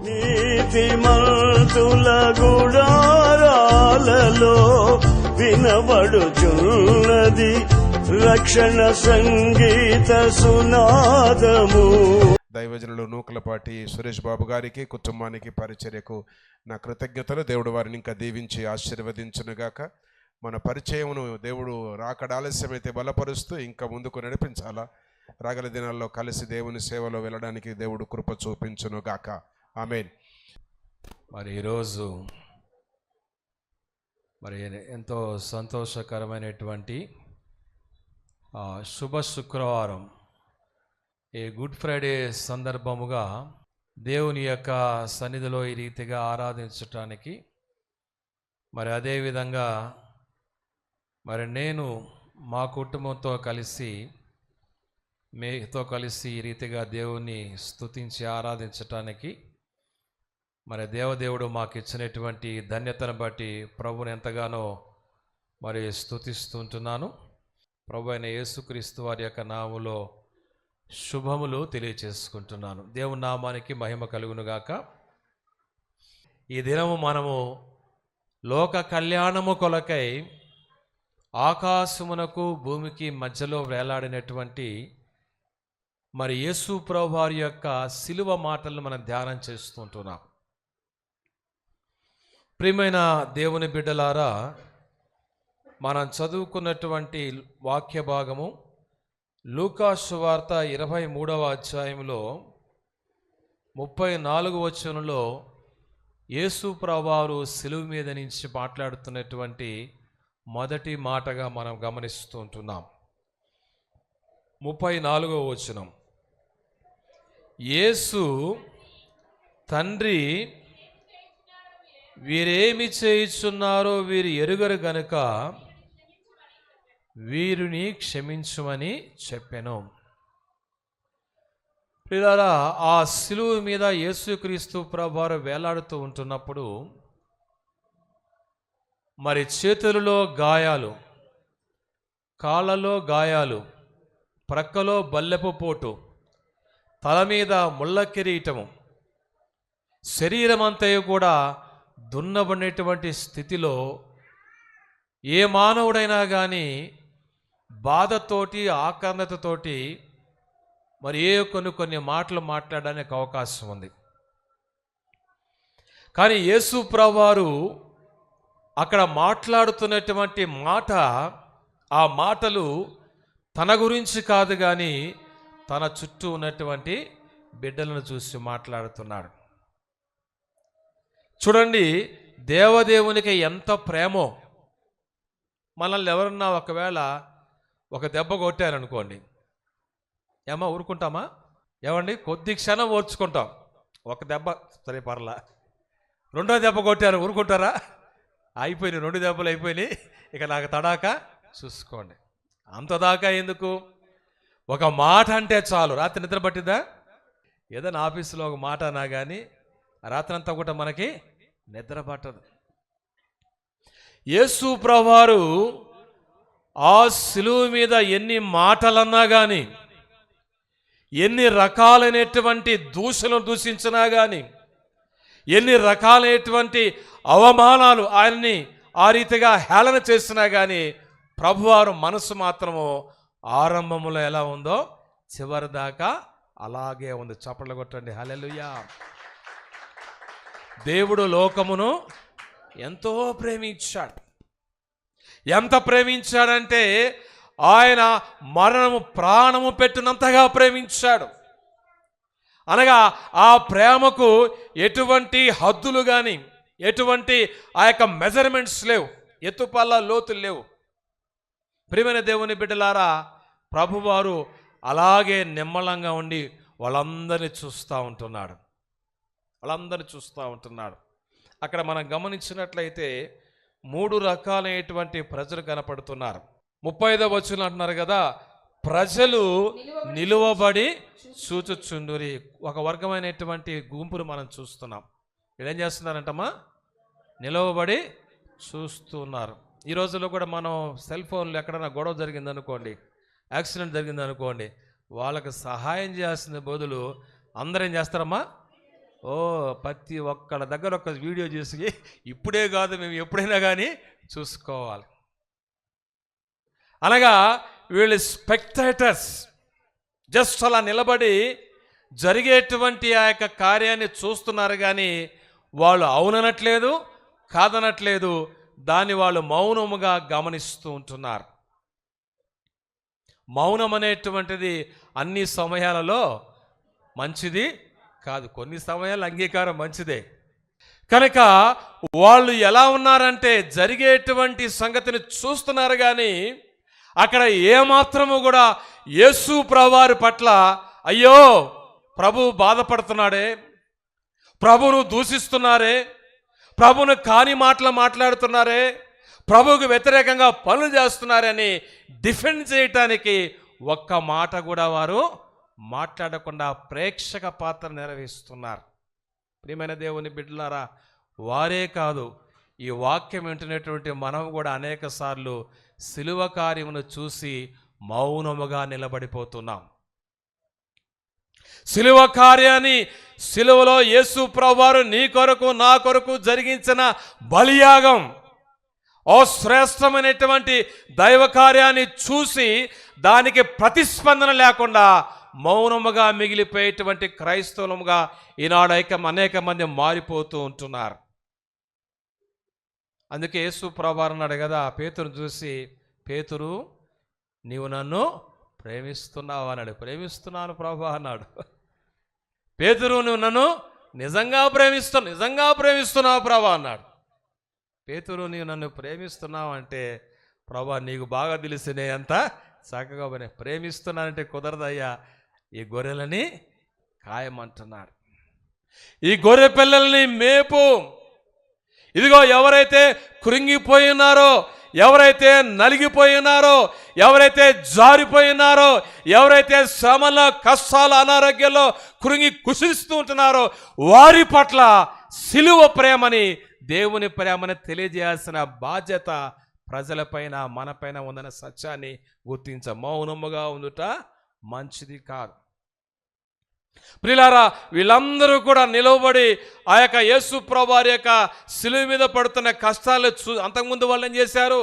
నీతిమంతుల గుడారాలలో వినబడుచున్నది రక్షణ సంగీత సునాదము. దైవజనులు నూకలపాటి సురేష్ బాబు గారికి, కుటుంబానికి, పరిచర్యకు నా కృతజ్ఞతలు. దేవుడు వారిని ఇంకా దీవించి ఆశీర్వదించునుగాక. మన పరిచయమును దేవుడు రాకడ ఆలస్యమైతే బలపరుస్తూ ఇంకా ముందుకు నడిపించాలా. రాగల దినాల్లో కలిసి దేవుని సేవలో వెళ్ళడానికి దేవుడు కృప చూపించునుగాక. ఆమేన్. మరి ఈరోజు ఎంతో సంతోషకరమైనటువంటి శుభ శుక్రవారం, ఈ గుడ్ ఫ్రైడే సందర్భముగా దేవుని యొక్క సన్నిధిలో ఈ రీతిగా ఆరాధించటానికి, అదేవిధంగా నేను మా కుటుంబంతో కలిసి మీతో కలిసి ఈ రీతిగా దేవుని స్తుతించి ఆరాధించటానికి దేవదేవుడు మాకు ఇచ్చినటువంటి ధన్యతను బట్టి ప్రభుని ఎంతగానో స్తుతిస్తుంటున్నాను. ప్రభు అయిన యేసుక్రీస్తు వారి యొక్క నామములో శుభములు తెలియచేసుకుంటున్నాను. దేవుని నామానికి మహిమ కలుగునుగాక. ఈ దినము మనము లోక కళ్యాణము కొలకై ఆకాశమునకు భూమికి మధ్యలో వేలాడినటువంటి యేసు ప్రభు వారి యొక్క శిలువ మాటలను మనం ధ్యానం చేస్తుంటున్నాం. ప్రియమైన దేవుని బిడ్డలారా, మనం చదువుకున్నటువంటి వాక్య భాగము లూకా సువార్త 23వ అధ్యాయంలో 34వ వచనంలో యేసు ప్రభువారు శిలువ మీద నుంచి మాట్లాడుతున్నటువంటి మొదటి మాటగా మనం గమనిస్తూ ఉంటున్నాం. 34వ వచనం, యేసు తండ్రి, వీరేమి చేయుచున్నారో వీరు ఎరుగరు గనుక వీరిని క్షమించుమని చెప్పెను. ప్రియులారా, ఆ శిలువ మీద యేసుక్రీస్తు ప్రభువారు వేలాడుతూ ఉంటున్నప్పుడు చేతులలో గాయాలు, కాళ్ళలో గాయాలు, ప్రక్కలో బల్లెపు పోటు, తల మీద ముళ్ళ కిరీటము, శరీరం అంతయు కూడా దున్నబడినటువంటి స్థితిలో ఏ మానవుడైనా కానీ బాధతోటి, ఆక్రందతతోటి కొన్ని మాటలు మాట్లాడడానికి అవకాశం ఉంది. కానీ యేసు ప్రభువారు అక్కడ మాట్లాడుతున్నటువంటి మాట, ఆ మాటలు తన గురించి కాదు కానీ తన చుట్టూ ఉన్నటువంటి బిడ్డలను చూసి మాట్లాడుతున్నాడు. చూడండి, దేవదేవునికి ఎంత ప్రేమో. మనల్ని ఎవరన్నా ఒకవేళ ఒక దెబ్బ కొట్టారనుకోండి, ఏమో ఊరుకుంటామా? ఏమండి, కొద్ది క్షణం ఓర్చుకుంటాం. ఒక దెబ్బ సరే పర్లా, రెండో దెబ్బ కొట్టారు, ఊరుకుంటారా? అయిపోయినాయి, 2 దెబ్బలు అయిపోయినాయి, ఇక నాకు తడాకా చూసుకోండి. అంతదాకా ఎందుకు? ఒక మాట అంటే చాలు, రాత్రి నిద్ర పట్టిద్దా? ఏదైనా ఆఫీసులో ఒక మాట అన్నా కానీ రాత్రి అంతా కూడా మనకి నిద్ర పట్టదు. యేసు ప్రభువారు ఆ శిలువ మీద ఎన్ని మాటలన్నా కానీ, ఎన్ని రకాలైనటువంటి దూషణలు దూషించినా కానీ, ఎన్ని రకాలైనటువంటి అవమానాలు ఆయన్ని ఆ రీతిగా హేళన చేసినా కానీ ప్రభువారు మనసు మాత్రము ఆరంభములో ఎలా ఉందో చివరి దాకా అలాగే ఉంది. చప్పట్లు కొట్టండి, హల్లెలూయా. దేవుడు లోకమును ఎంతో ప్రేమించాడు. ఎంత ప్రేమించాడంటే ఆయన మరణము ప్రాణము పెట్టినంతగా ప్రేమించాడు. అనగా ఆ ప్రేమకు ఎటువంటి హద్దులు కానీ, ఎటువంటి ఆ యొక్క మెజర్మెంట్స్ లేవు, ఎత్తుపల్ల లోతులు లేవు. ప్రియమైన దేవుని బిడ్డలారా, ప్రభువారు అలాగే నిమ్మలంగా ఉండి వాళ్ళందరినీ చూస్తూ ఉంటున్నాడు. అక్కడ మనం గమనించినట్లయితే 3 రకాలైనటువంటి ప్రజలు కనపడుతున్నారు. 35వ వచనం అంటున్నారు కదా, ప్రజలు నిలువబడి చూచుచుండురి. ఒక వర్గమైనటువంటి గుంపును మనం చూస్తున్నాం. ఏం చేస్తున్నారంటమ్మా? నిలవబడి చూస్తున్నారు. ఈ రోజుల్లో కూడా మనం సెల్ ఫోన్లు ఎక్కడైనా గొడవ జరిగిందనుకోండి, యాక్సిడెంట్ జరిగిందనుకోండి, వాళ్ళకి సహాయం చేయాల్సిన బదులు అందరూ ఏం చేస్తారమ్మా? ప్రతి ఒక్కళ్ళ దగ్గర ఒక వీడియో చూసి ఇప్పుడే కాదు మేము ఎప్పుడైనా కానీ చూసుకోవాలి. అనగా వీళ్ళు స్పెక్టేటర్స్, జస్ట్ అలా నిలబడి జరిగేటువంటి ఆ యొక్క కార్యాన్ని చూస్తున్నారు, కానీ వాళ్ళు అవుననట్లేదు, కాదనట్లేదు, దాన్ని వాళ్ళు మౌనముగా గమనిస్తూ ఉంటున్నారు. మౌనం అనేటువంటిది అన్ని సమయాలలో మంచిది కాదు, కొన్ని సమయాలు అంగీకారం మంచిదే. కనుక వాళ్ళు ఎలా ఉన్నారంటే జరిగేటువంటి సంగతిని చూస్తున్నారు, కానీ అక్కడ ఏమాత్రము కూడా యేసు ప్రభువారి పట్ల అయ్యో ప్రభు బాధపడుతున్నాడే, ప్రభువును దూషిస్తున్నారే, ప్రభువును కాని మాటలు మాట్లాడుతున్నారే, ప్రభువుకు వ్యతిరేకంగా పనులు చేస్తున్నారని డిఫెండ్ చేయటానికి ఒక్క మాట కూడా వారు మాట్లాడకుండా ప్రేక్షక పాత్ర నెరవేరుస్తున్నారు. ప్రియమైన దేవుని బిడ్డలారా, వారే కాదు, ఈ వాక్యం వింటున్నటువంటి మనం కూడా అనేక సార్లు సిలువ కార్యమును చూసి మౌనముగా నిలబడిపోతున్నాం. సిలువ కార్యాన్ని, సిలువలో యేసు ప్రభువారు నీ కొరకు నా కొరకు జరిగించిన బలియాగం, ఓ శ్రేష్టమైనటువంటి దైవ కార్యాన్ని చూసి దానికి ప్రతిస్పందన లేకుండా మౌనముగా మిగిలిపోయేటువంటి క్రైస్తవులుగా ఈనాడు అనేక మంది మారిపోతూ ఉంటున్నారు. అందుకే యేసు ప్రభువారు అన్నాడు కదా పేతురును చూసి, పేతురు నీవు నన్ను ప్రేమిస్తున్నావు అన్నాడు. ప్రేమిస్తున్నాను ప్రభు అన్నాడు. పేతురు నువ్వు నన్ను నిజంగా ప్రేమిస్తున్నావు ప్రభు అన్నాడు. పేతురు నీవు నన్ను ప్రేమిస్తున్నావు అంటే, ప్రభా నీకు బాగా తెలిసినే అంత చక్కగా ప్రేమిస్తున్నానంటే కుదరదయ్యా, ఈ గొర్రెలని కాయమంటున్నాడు, ఈ గొర్రె పిల్లల్ని మేపు. ఇదిగో ఎవరైతే కృంగిపోయి ఉన్నారో, ఎవరైతే నలిగిపోయి ఉన్నారో, ఎవరైతే జారిపోయి ఉన్నారో, ఎవరైతే శ్రమలో కష్టాలు అనారోగ్యంలో కృంగి కుషిస్తూ ఉంటున్నారో వారి పట్ల సిలువ ప్రేమని, దేవుని ప్రేమని తెలియజేయాల్సిన బాధ్యత ప్రజలపైన మనపైన ఉందన్న సత్యాన్ని గుర్తించ మౌనముగా ఉండుట మంచిది కాదు. ప్రియులారా, వీళ్ళందరూ కూడా నిలవబడి ఆ యొక్క యేసు ప్రభువారి యొక్క సిలువ మీద పడుతున్న కష్టాలు అంతకుముందు వాళ్ళు ఏం చేశారు?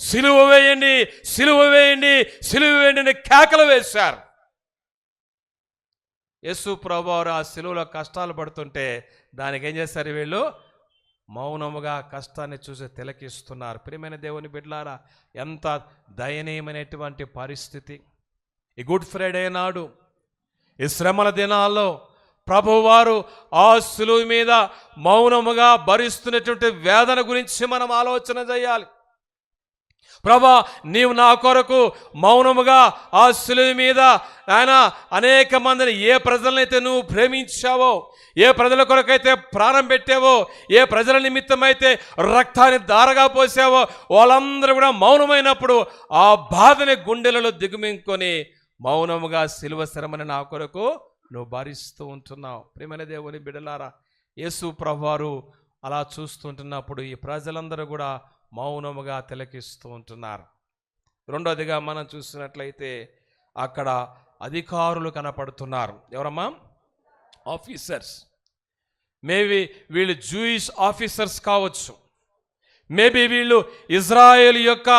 సిలువ వేయండి, సిలువ వేయండి, సిలువ వేయండి అని కేకలు వేశారు. యేసు ప్రభువారు ఆ సిలువలో కష్టాలు పడుతుంటే దానికి ఏం చేశారు? వీళ్ళు మౌనముగా కష్టాన్ని చూసి తిలకిస్తున్నారు. ప్రియమైన దేవుని బిడ్డలారా, ఎంత దయనీయమైనటువంటి పరిస్థితి! ఈ గుడ్ ఫ్రైడే నాడు, ఈ శ్రమల దినాల్లో ప్రభువారు ఆ సిలువ మీద మౌనముగా భరిస్తున్నటువంటి వేదన గురించి మనం ఆలోచన చేయాలి. ప్రభా, నీవు నా కొరకు మౌనముగా ఆ సిలువ మీద ఆయన అనేక మందిని, ఏ ప్రజలనైతే నువ్వు ప్రేమించావో, ఏ ప్రజల కొరకైతే ప్రాణం పెట్టావో, ఏ ప్రజల నిమిత్తమైతే రక్తాన్ని దారగా పోసావో, వాళ్ళందరూ కూడా మౌనమైనప్పుడు ఆ బాధని గుండెలలో దిగుమింకొని మౌనముగా సిలువ శ్రమని నా కొరకు నువ్వు భరిస్తూ ఉంటున్నావు. ప్రియమైన దేవుని బిడ్డలారా, యేసు ప్రభువారు అలా చూస్తుంటున్నప్పుడు ఈ ప్రజలందరూ కూడా మౌనముగా తిలకిస్తూ ఉంటున్నారు. రెండోదిగా మనం చూసినట్లయితే అక్కడ అధికారులు కనపడుతున్నారు. ఎవరమ్మా? ఆఫీసర్స్. మేబీ వీళ్ళు జూయిష్ ఆఫీసర్స్ కావచ్చు, మేబీ వీళ్ళు ఇజ్రాయేల్ యొక్క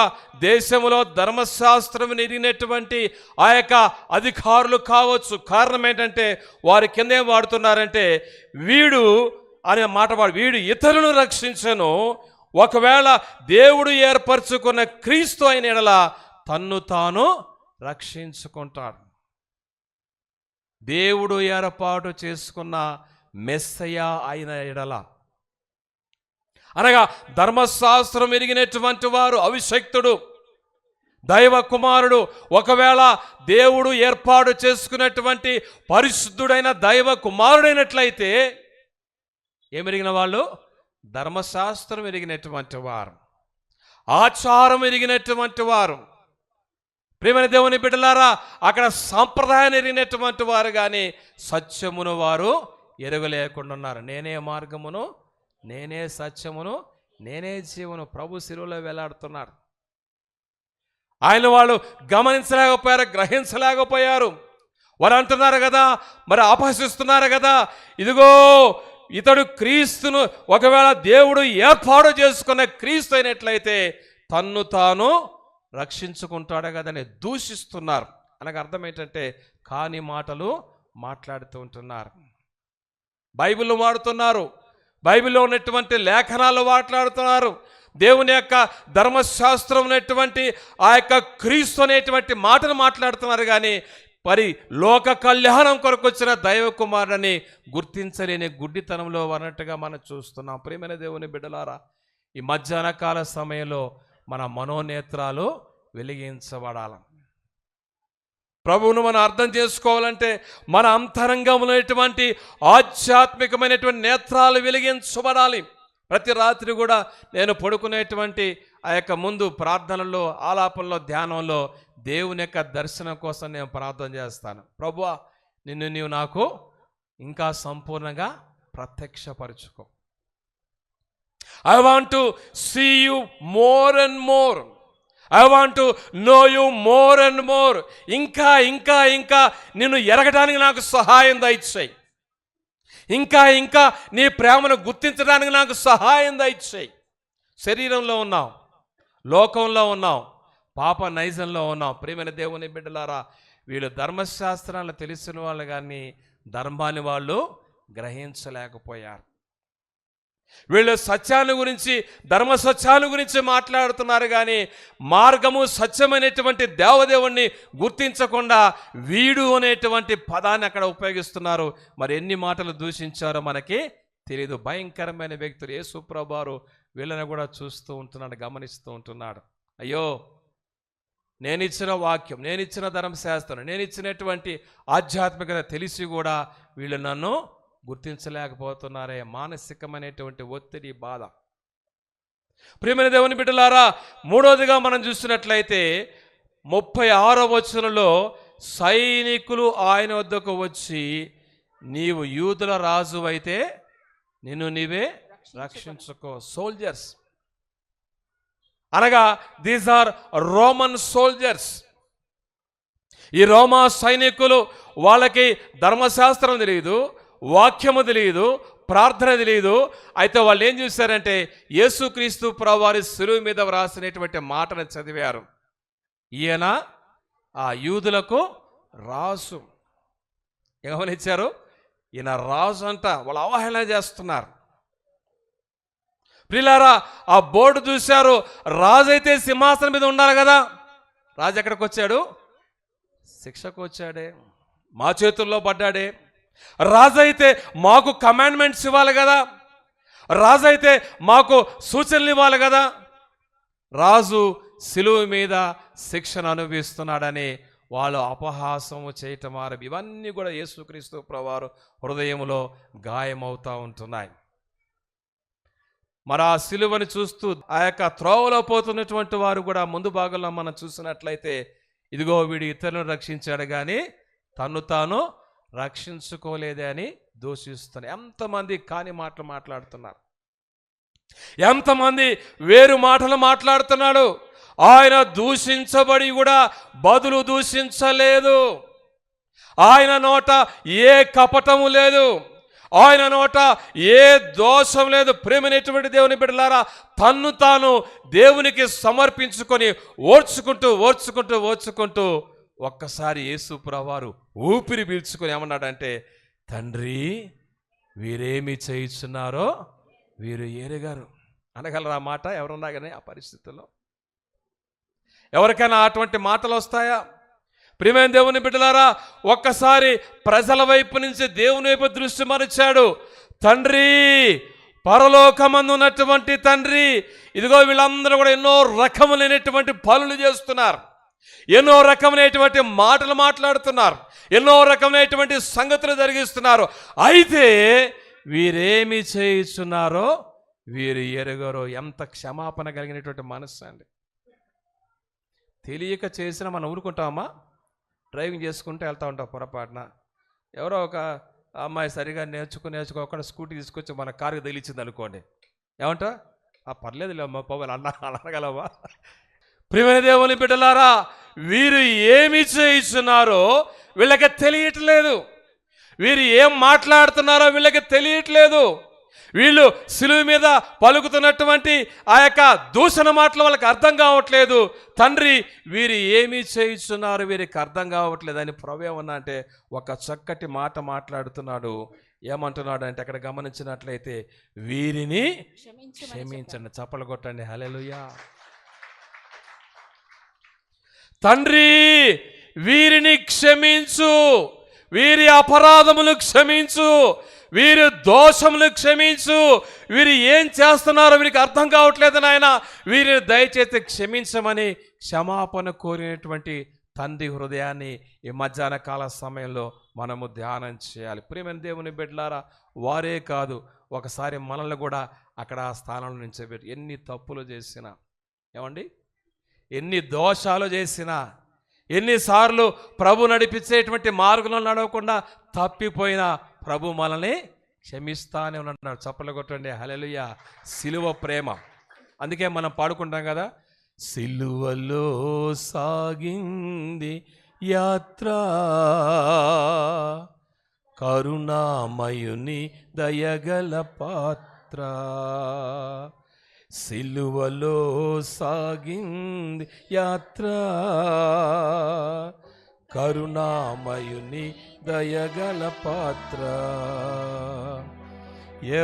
దేశంలో ధర్మశాస్త్రం ఎరిగినటువంటి ఆ యొక్క అధికారులు కావచ్చు. కారణం ఏంటంటే వారి కిందేం వాడుతున్నారంటే, వీడు అనే మాట వాడు, వీడు ఇతరులను రక్షించను, ఒకవేళ దేవుడు ఏర్పరచుకున్న క్రీస్తు అయిన ఎడల తన్ను తాను రక్షించుకుంటాడు. దేవుడు ఏర్పాటు చేసుకున్న మెస్సయ్య అయిన ఎడల, అనగా ధర్మశాస్త్రం ఎరిగినటువంటి వారు, అభిషక్తుడు, దైవ కుమారుడు, ఒకవేళ దేవుడు ఏర్పాటు చేసుకున్నటువంటి పరిశుద్ధుడైన దైవ కుమారుడైనట్లయితే ఏమెరిగిన వాళ్ళు? ధర్మశాస్త్రం ఎరిగినటువంటి వారు, ఆచారం ఎరిగినటువంటి వారు. ప్రియమైన దేవుని బిడ్డలారా, అక్కడ సాంప్రదాయాన్ని ఎరిగినటువంటి వారు కానీ సత్యమును వారు ఎరగలేకుండా ఉన్నారు. నేనే మార్గమును, నేనే సత్యమును, నేనే జీవను ప్రభు శిలువలో వేలాడుతున్నారు. ఆయన వాళ్ళు గమనించలేకపోయారు, గ్రహించలేకపోయారు. వారు అంటున్నారు కదా, మరి ఆపహసిస్తున్నారు కదా, ఇదిగో ఇతడు క్రీస్తును ఒకవేళ దేవుడు ఏర్పాటు చేసుకున్న క్రీస్తు అయినట్లయితే తన్ను తాను రక్షించుకుంటాడు కదని దూషిస్తున్నారు. అనగా అర్థం ఏంటంటే కాని మాటలు మాట్లాడుతూ ఉంటున్నారు. బైబిల్ వాడుతున్నారు, బైబిల్లో ఉన్నటువంటి లేఖనాలు మాట్లాడుతున్నారు, దేవుని యొక్క ధర్మశాస్త్రం అనేటువంటి ఆ యొక్క క్రీస్తు అనేటువంటి మాటను మాట్లాడుతున్నారు. కానీ మరి లోక కళ్యాణం కొరకు వచ్చిన దైవ కుమారుని గుర్తించలేని గుడ్డితనంలో అన్నట్టుగా మనం చూస్తున్నాం. ప్రియమైన దేవుని బిడ్డలారా, ఈ మధ్యాహ్న కాల సమయంలో మన మనోనేత్రాలు వెలిగించబడాలి. ప్రభువును మనం అర్థం చేసుకోవాలంటే మన అంతరంగంలో ఉన్నటువంటి ఆధ్యాత్మికమైనటువంటి నేత్రాలు వెలిగించబడాలి. ప్రతి రాత్రి కూడా నేను పడుకునేటువంటి ఆ యొక్క ముందు ప్రార్థనలో, ఆలాపనలో, ధ్యానంలో దేవుని యొక్క దర్శనం కోసం నేను ప్రార్థన చేస్తాను. ప్రభువా, నిన్ను నీవు నాకు ఇంకా సంపూర్ణంగా ప్రత్యక్షపరచుకో. I want to see you more and more. I want to know you more and more. ఇంకా ఇంకా ఇంకా నిన్ను ఎరగడానికి నాకు సహాయం దయచేయి. ఇంకా ఇంకా నీ ప్రేమను గుర్తించడానికి నాకు సహాయం దయచేయి. శరీరంలో ఉన్నాం, లోకంలో ఉన్నాం, పాప నైజంలో ఉన్నాం. ప్రియమైన దేవుని బిడ్డలారా, వీళ్ళు ధర్మశాస్త్రాలను తెలిసిన వాళ్ళు కానీ ధర్మాన్ని వాళ్ళు గ్రహించలేకపోయారు. వీళ్ళు సత్యాన్ని గురించి, ధర్మ సత్యాన్ని గురించి మాట్లాడుతున్నారు కానీ మార్గము సత్యమైనటువంటి దేవదేవుణ్ణి గుర్తించకుండా వీడు అనేటువంటి పదాన్ని అక్కడ ఉపయోగిస్తున్నారు. మరి ఎన్ని మాటలు దూషించారో మనకి తెలియదు. భయంకరమైన వ్యక్తులు. యేసు ప్రభువారు వీళ్ళని కూడా చూస్తూ ఉంటున్నాడు, గమనిస్తూ ఉంటున్నాడు. అయ్యో, నేనిచ్చిన వాక్యం, నేనిచ్చిన ధర్మశాస్త్రం, నేనిచ్చినటువంటి ఆధ్యాత్మికత తెలిసి కూడా వీళ్ళు నన్ను గుర్తించలేకపోతున్నారే. మానసికమైనటువంటి ఒత్తిడి, బాధ. ప్రియమైన దేవుని బిడ్డలారా, మూడవదిగా మనం చూసినట్లయితే 36వ వచనంలో సైనికులు ఆయన వద్దకు వచ్చి, నీవు యూదుల రాజు అయితే నిన్ను నీవే రక్షించుకో. సోల్జర్స్ అనగా దీస్ ఆర్ రోమన్ సోల్జర్స్. ఈ రోమా సైనికులు, వాళ్ళకి ధర్మశాస్త్రం తెలియదు, వాక్యము తెలియదు, ప్రార్థన తెలియదు. అయితే వాళ్ళు ఏం చూశారంటే యేసుక్రీస్తు ప్రభువారి శిలువ మీద వ్రాసినటువంటి మాటను చదివారు. ఈయన ఆ యూదులకు రాజు. గమనించారు? ఈయన రాజు అంట. వాళ్ళు అవహేళన చేస్తున్నారు. ప్రియులారా, ఆ బోర్డు చూశారు. రాజు అయితే సింహాసనం మీద ఉండాలి కదా. రాజు ఎక్కడికి వచ్చాడు? శిక్షకు వచ్చాడే, మా చేతుల్లో పడ్డాడే. రాజు అయితే మాకు కమాండ్మెంట్స్ ఇవ్వాలి కదా. రాజు అయితే మాకు సూచనలు ఇవ్వాలి కదా. రాజు శిలువ మీద శిక్షను అనుభవిస్తున్నాడని వాళ్ళు అపహాసము చేయటం మారి ఇవన్నీ కూడా యేసుక్రీస్తు ప్రభువారు హృదయంలో గాయమవుతూ ఉంటున్నాయి. మరి ఆ శిలువని చూస్తూ ఆ యొక్క త్రోవలో పోతున్నటువంటి వారు కూడా ముందు భాగంలో మనం చూసినట్లయితే, ఇదిగో వీడు ఇతరులను రక్షించాడు కానీ తను తాను రక్షించుకోలేదే అని దూషిస్తున్నారు. ఎంతమంది కాని మాటలు మాట్లాడుతున్నారు, ఎంతమంది వేరు మాటలు మాట్లాడుతున్నాడు. ఆయన దూషించబడి కూడా బదులు దూషించలేదు. ఆయన నోట ఏ కపటము లేదు, ఆయన నోట ఏ దోషం లేదు. ప్రేమైనటువంటి దేవుని బిడ్డలారా, తన్ను తాను దేవునికి సమర్పించుకొని ఓర్చుకుంటూ ఓర్చుకుంటూ ఓర్చుకుంటూ ఒక్కసారి యేసు ప్రభువారు ఊపిరి పీల్చుకొని ఏమన్నాడంటే, తండ్రి వీరేమి చేయుచున్నారో వీరు ఎరుగరు. అనగలరా మాట? ఎవరున్నా కానీ ఆ పరిస్థితుల్లో ఎవరికైనా అటువంటి మాటలు వస్తాయా? ప్రియమైన దేవుని బిడ్డలారా, ఒక్కసారి ప్రజల వైపు నుంచి దేవుని వైపు దృష్టి మరచాడు. తండ్రి, పరలోకమందు ఉన్నటువంటి తండ్రి, ఇదిగో వీళ్ళందరూ కూడా ఎన్నో రకములైనటువంటి పనులు చేస్తున్నారు, ఎన్నో రకమైనటువంటి మాటలు మాట్లాడుతున్నారు, ఎన్నో రకమైనటువంటి సంగతులు జరిగిస్తున్నారు. అయితే వీరేమి చేయుచున్నారో వీరు ఎరుగరో. ఎంత క్షమాపణ కలిగినటువంటి మనస్సు అండి. తెలియక చేసిన మనం ఊరుకుంటామా? డ్రైవింగ్ చేసుకుంటూ వెళ్తూ ఉంటాం, పొరపాటున ఎవరో ఒక అమ్మాయి సరిగా నేర్చుకోకుండా స్కూటీ తీసుకొచ్చి మన కారుకి తగిలించింది అనుకోండి, ఏమంటా? పర్లేదులే అమ్మ, పోవాలి అనగలవా? ప్రియమైన దేవుని బిడ్డలారా, వీరు ఏమి చేయిస్తున్నారో వీళ్ళకి తెలియట్లేదు. వీరు ఏం మాట్లాడుతున్నారో వీళ్ళకి తెలియట్లేదు. వీళ్ళు సిలువ మీద పలుకుతున్నటువంటి ఆ యొక్క దూషణ మాటలు వాళ్ళకి అర్థం కావట్లేదు. తండ్రి వీరు ఏమి చేయిస్తున్నారు, వీరికి అర్థం కావట్లేదు అని ప్రభు ఏమన్నా అంటే ఒక చక్కటి మాట మాట్లాడుతున్నాడు. ఏమంటున్నాడు అంటే అక్కడ గమనించినట్లయితే వీరిని క్షమించండి. చప్పలు కొట్టండి, హల్లెలూయా. తండ్రి వీరిని క్షమించు, వీరి అపరాధములు క్షమించు, వీరి దోషములు క్షమించు. వీరు ఏం చేస్తున్నారో వీరికి అర్థం కావట్లేదు నాయన, వీరిని దయచేసి క్షమించమని క్షమాపణ కోరినటువంటి తండ్రి హృదయాన్ని ఈ మధ్యాహ్న కాల సమయంలో మనము ధ్యానం చేయాలి. ప్రియమైన దేవుని బిడ్డలారా, వారే కాదు ఒకసారి మనల్ని కూడా అక్కడ ఆ స్థానంలో నిలిచిపెట్టి ఎన్ని తప్పులు చేసినా, ఏమండి ఎన్ని దోషాలు చేసినా, ఎన్నిసార్లు ప్రభు నడిపించేటువంటి మార్గంలో నడవకుండా తప్పిపోయినా ప్రభు మనల్ని క్షమిస్తానే ఉన్నాడు. చప్పలు కొట్టండి, హల్లెలూయా. సిలువ ప్రేమ, అందుకే మనం పాడుకుంటాం కదా, సిలువలో సాగింది యాత్ర, కరుణామయుని దయగల పాత్ర. సిలువలో సాగింది యాత్ర, కరుణామయుని దయగల పాత్ర.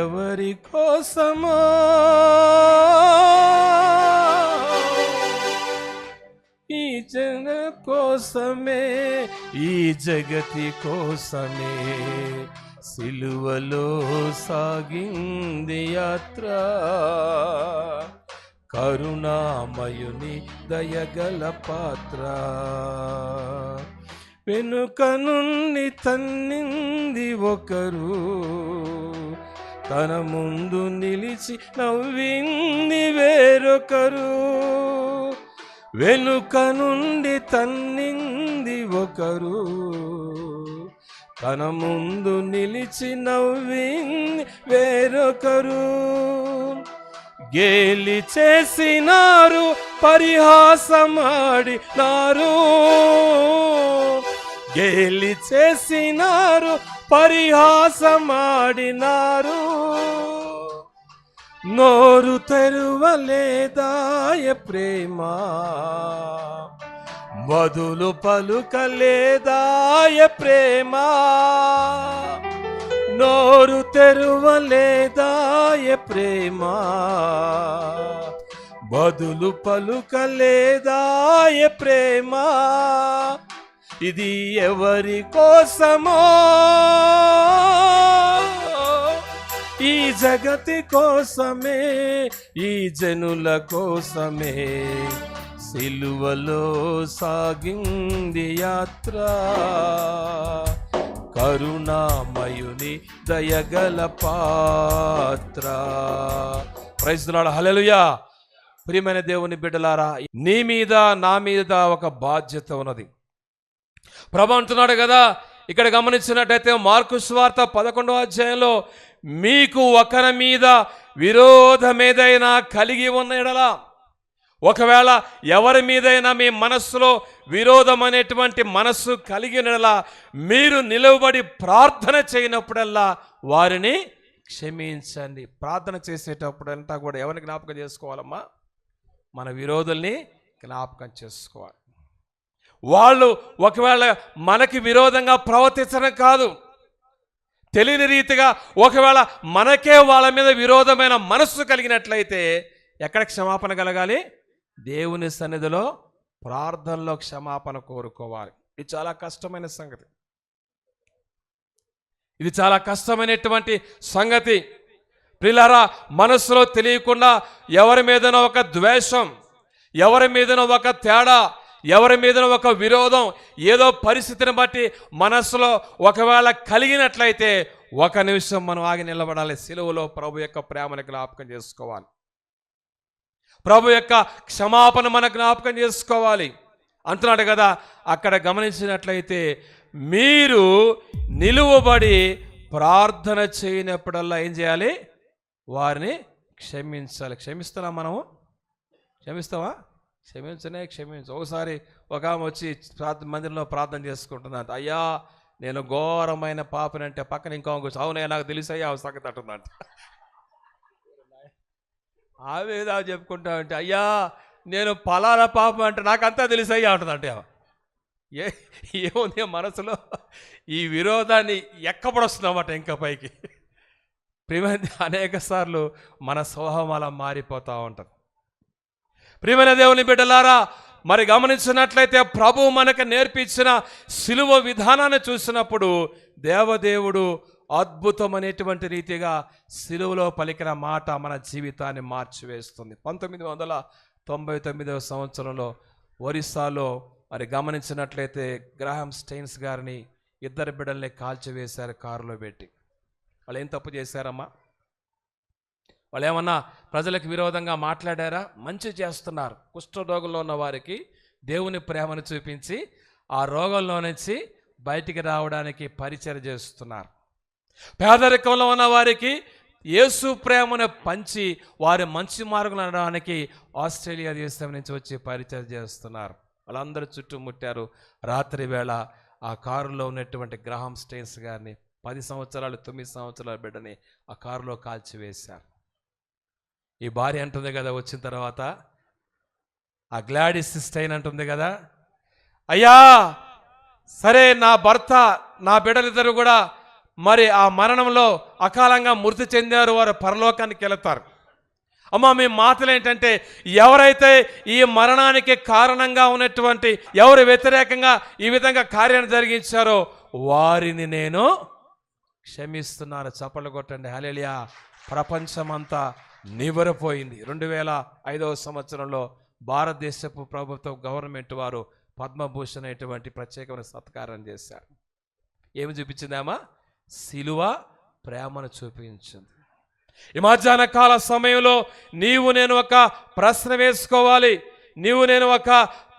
ఎవరి కోసమో ఈ జన కోసమే, ఈ జగతి కోసమే సిలువలో సాగింది యాత్ర, కరుణామయుని దయగల పాత్ర. వెనుక నుండి తన్నింది ఒకరు, తన ముందు నిలిచి నవ్వింది వేరొకరు. వెనుక నుండి తన్నింది ఒకరు, తన ముందు నిలిచి నవ్వింది వేరొకరు. గేలి చేసినారు, పరిహాసమాడినారు, గేలి చేసినారు, పరిహాసమాడినారు. నోరు తెరువలేదాయ ప్రేమ, బదులు పలుకలేదాయ ప్రేమ. నోరు తెరువలేదాయ ప్రేమ, బదులు పలుకలేదాయ ప్రేమ. ఇది ఎవరి కోసమో, ఈ జగతి కోసమే, ఈ జనుల కోసమే సిలువలో సాగింది యాత్ర, కరుణామయుని దయగల పాత్ర. ప్రైజ్ ది లార్డ్, హల్లెలూయా. ప్రియమైన దేవుని బిడ్డలారా, నీ మీద నా మీద ఒక బాధ్యత ఉన్నది. ప్రభు అంటున్నాడు కదా, ఇక్కడ గమనించినట్టయితే మార్కు సువార్త 11వ అధ్యాయంలో, మీకు ఒకరి మీద విరోధమేదైనా కలిగి ఉన్న ఎడల, ఒకవేళ ఎవరి మీదైనా మీ మనస్సులో విరోధం అనేటువంటి మనస్సు కలిగినలా మీరు నిలవబడి ప్రార్థన చేయనప్పుడల్లా వారిని క్షమించండి. ప్రార్థన చేసేటప్పుడంతా కూడా ఎవరిని జ్ఞాపకం చేసుకోవాలమ్మా? మన విరోధుల్ని జ్ఞాపకం చేసుకోవాలి. వాళ్ళు ఒకవేళ మనకి విరోధంగా ప్రవర్తించడం కాదు, తెలియని రీతిగా ఒకవేళ మనకే వాళ్ళ మీద విరోధమైన మనస్సు కలిగినట్లయితే ఎక్కడ క్షమాపణ కలగాలి? దేవుని సన్నిధిలో ప్రార్థనలో క్షమాపణ కోరుకోవాలి. ఇది చాలా కష్టమైన సంగతి, ఇది చాలా కష్టమైనటువంటి సంగతి. ప్రియులారా, మనస్సులో తెలియకుండా ఎవరి మీదనో ఒక ద్వేషం, ఎవరి మీదనో ఒక తేడా, ఎవరి మీదనో ఒక విరోధం, ఏదో పరిస్థితిని బట్టి మనస్సులో ఒకవేళ కలిగినట్లయితే ఒక నిమిషం మనం ఆగి నిలబడాలి. సిలువలో ప్రభు యొక్క ప్రేమను జ్ఞాపకం చేసుకోవాలి, ప్రభు యొక్క క్షమాపణ మన జ్ఞాపకం చేసుకోవాలి. అంటున్నాడు కదా అక్కడ గమనించినట్లయితే, మీరు నిలువబడి ప్రార్థన చేయనప్పుడల్లా ఏం చేయాలి? వారిని క్షమించాలి. క్షమిస్తున్నాం మనము? క్షమిస్తావా? క్షమించు. ఒకసారి ఒక ఆమె వచ్చి మందిరంలో ప్రార్థన చేసుకుంటున్నాను, అయ్యా నేను ఘోరమైన పాపనంటే పక్కన ఇంకో అవునే నాకు తెలిసయ్యా ఆ సంగతి అంటుందంట. ఆవేదా చెప్పుకుంటా అంటే అయ్యా నేను పలానా పాపం అంటే నాకంతా తెలిసయ్యా అంటుందంటే ఏముంది మనసులో ఈ విరోధాన్ని ఎక్కబడొస్తుందన్నమాట ఇంకా పైకి. ప్రియమైన అనేక సార్లు మన స్వభావం అలా మారిపోతూ ఉంటుంది. ప్రియమైన దేవుని బిడ్డలారా, మరి గమనించినట్లయితే ప్రభు మనకు నేర్పించిన సిలువ విధానాన్ని చూసినప్పుడు దేవదేవుడు అద్భుతమైనటువంటి రీతిగా సిలువలో పలికిన మాట మన జీవితాన్ని మార్చివేస్తుంది. 1999 సంవత్సరంలో ఒరిస్సాలో మరి గమనించినట్లయితే గ్రాహం స్టెయిన్స్ గారిని, ఇద్దరు బిడ్డల్ని కాల్చివేశారు కారులో పెట్టి. వాళ్ళు ఏం తప్పు చేశారమ్మా? వాళ్ళు ఏమన్నా ప్రజలకు విరోధంగా మాట్లాడారా? మంచి చేస్తున్నారు. కుష్ఠరోగంలో ఉన్న వారికి దేవుని ప్రేమను చూపించి ఆ రోగంలో నుంచి బయటికి రావడానికి పరిచయం చేస్తున్నారు. పేదరికంలో ఉన్న వారికి యేసు ప్రేమను పంచి వారి మంచి మార్గం అనడానికి ఆస్ట్రేలియా దేశం నుంచి వచ్చి పరిచయం చేస్తున్నారు. వాళ్ళందరూ చుట్టుముట్టారు. రాత్రి వేళ ఆ కారులో ఉన్నటువంటి గ్రాహం స్టెయిన్స్ గారిని 10 సంవత్సరాలు 9 సంవత్సరాల బిడ్డని ఆ కారులో కాల్చివేశారు. ఈ భార్య అంటుంది కదా వచ్చిన తర్వాత, ఆ గ్లాడిస్ స్టెయిన్ అంటుంది కదా, అయ్యా సరే నా భర్త నా బిడ్డలిద్దరు కూడా మరి ఆ మరణంలో అకాలంగా మృతి చెందారు, వారు పరలోకానికి వెళతారు. అమ్మ మీ మాటలు ఏంటంటే ఎవరైతే ఈ మరణానికి కారణంగా ఉన్నటువంటి ఎవరు వ్యతిరేకంగా ఈ విధంగా కార్యాన్ని జరిగించారో వారిని నేను క్షమిస్తున్నాను. చప్పట్లు కొట్టండి హల్లెలూయా. ప్రపంచమంతా నివ్వెరపోయింది. 2005 సంవత్సరంలో భారతదేశపు ప్రభుత్వ గవర్నమెంట్ వారు పద్మభూషణ్ అనేటువంటి ప్రత్యేకమైన సత్కారం చేశారు. ఏమి చూపించిందామా? సిలువ ప్రేమను చూపించింది. ఈ మధ్యాహ్న కాల సమయంలో నీవు నేను ఒక ప్రశ్న వేసుకోవాలి. నీవు నేను ఒక